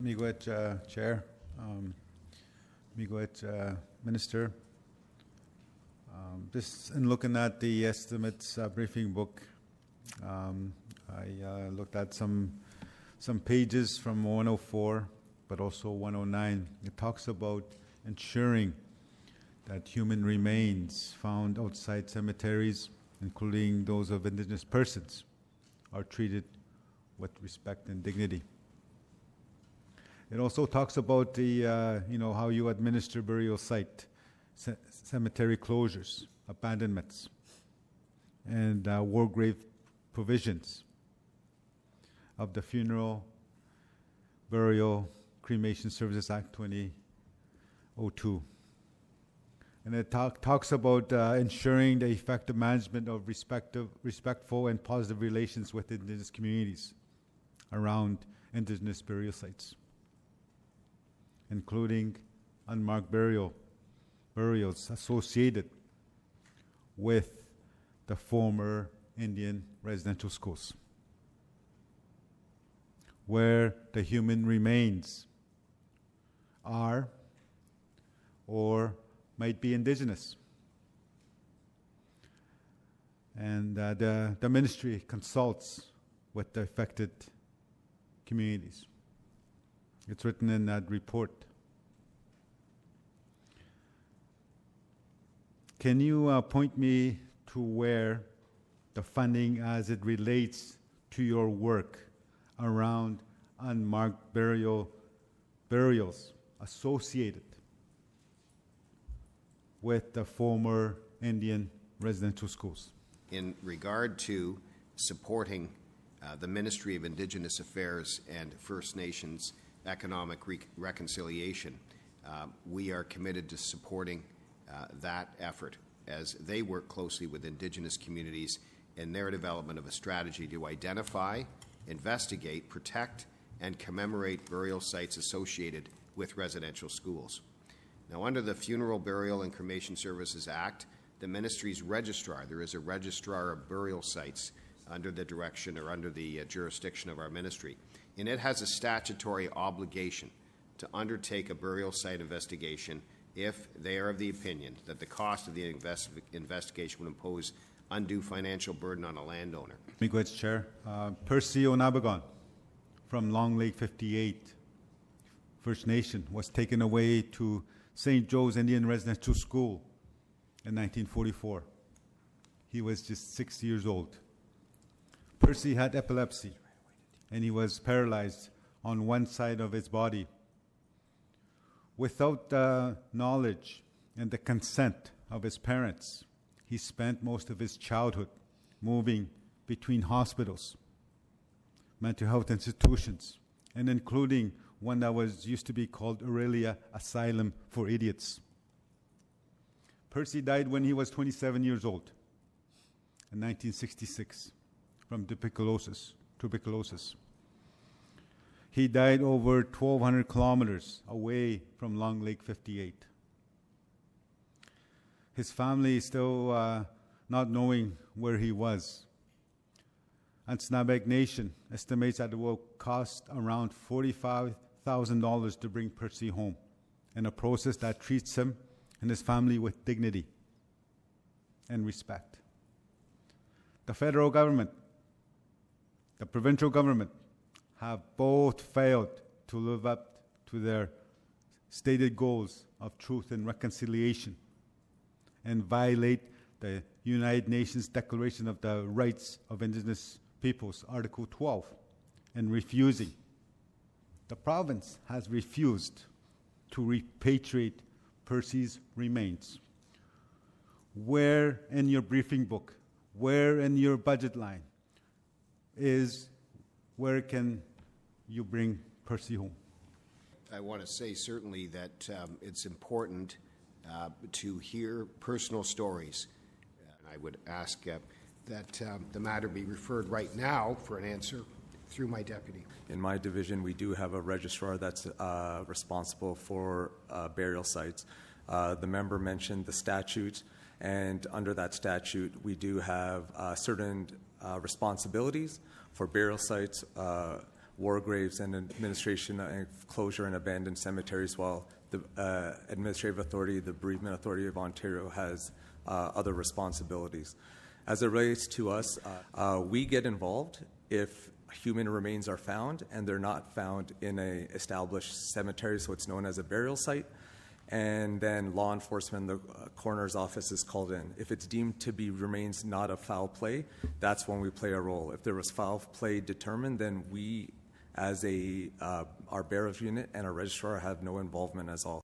Miigwech, Chair, Miigwech, Minister. Just in looking at the estimates briefing book, I looked at some pages from 104, but also 109. It talks about ensuring that human remains found outside cemeteries, including those of Indigenous persons, are treated with respect and dignity. It also talks about the, how you administer burial site, cemetery closures, abandonments, and war grave provisions of the Funeral, Burial, Cremation Services Act 2002. And it talks about ensuring the effective management of respectful and positive relations with Indigenous communities around Indigenous burial sites, including unmarked burials associated with the former Indian residential schools, where the human remains are or might be Indigenous. And the ministry consults with the affected communities. It's written in that report. Can you point me to where the funding as it relates to your work around unmarked burials associated with the former Indian residential schools? In regard to supporting the Ministry of Indigenous Affairs and First Nations economic reconciliation, we are committed to supporting that effort as they work closely with Indigenous communities in their development of a strategy to identify, investigate, protect, and commemorate burial sites associated with residential schools. Now, under the Funeral, Burial, and Cremation Services Act, the Ministry's registrar, there is a registrar of burial sites under the direction or under the jurisdiction of our ministry, and it has a statutory obligation to undertake a burial site investigation if they are of the opinion that the cost of the investigation would impose undue financial burden on a landowner. Miigwech, Chair. Percy Onabagon from Long Lake 58 First Nation was taken away to St. Joe's Indian Residential School in 1944. He was just 6 years old. Percy had epilepsy, and he was paralyzed on one side of his body. Without the knowledge and the consent of his parents, he spent most of his childhood moving between hospitals, mental health institutions, and including one that used to be called Aurelia Asylum for Idiots. Percy died when he was 27 years old in 1966 from tuberculosis. He died over 1,200 kilometers away from Long Lake 58. His family is still not knowing where he was. And Snabeg Nation estimates that it will cost around $45,000 to bring Percy home, in a process that treats him and his family with dignity and respect. The federal government, the provincial government, have both failed to live up to their stated goals of truth and reconciliation and violate the United Nations Declaration of the Rights of Indigenous Peoples, Article 12, and refusing. The province has refused to repatriate Percy's remains. Where in your briefing book, where in your budget line where can you bring Percy home? I want to say certainly that it's important to hear personal stories. I would ask that the matter be referred right now for an answer through my deputy. In my division, we do have a registrar that's responsible for burial sites. The member mentioned the statute, and under that statute, we do have certain responsibilities for burial sites war graves and administration and closure and abandoned cemeteries, while the Administrative Authority, the Bereavement Authority of Ontario, has other responsibilities. As it relates to us, we get involved if human remains are found and they're not found in a established cemetery, so it's known as a burial site. And then law enforcement, the coroner's office is called in. If it's deemed to be remains not of foul play, that's when we play a role. If there was foul play determined, then we, as our burial unit and our registrar, have no involvement at all.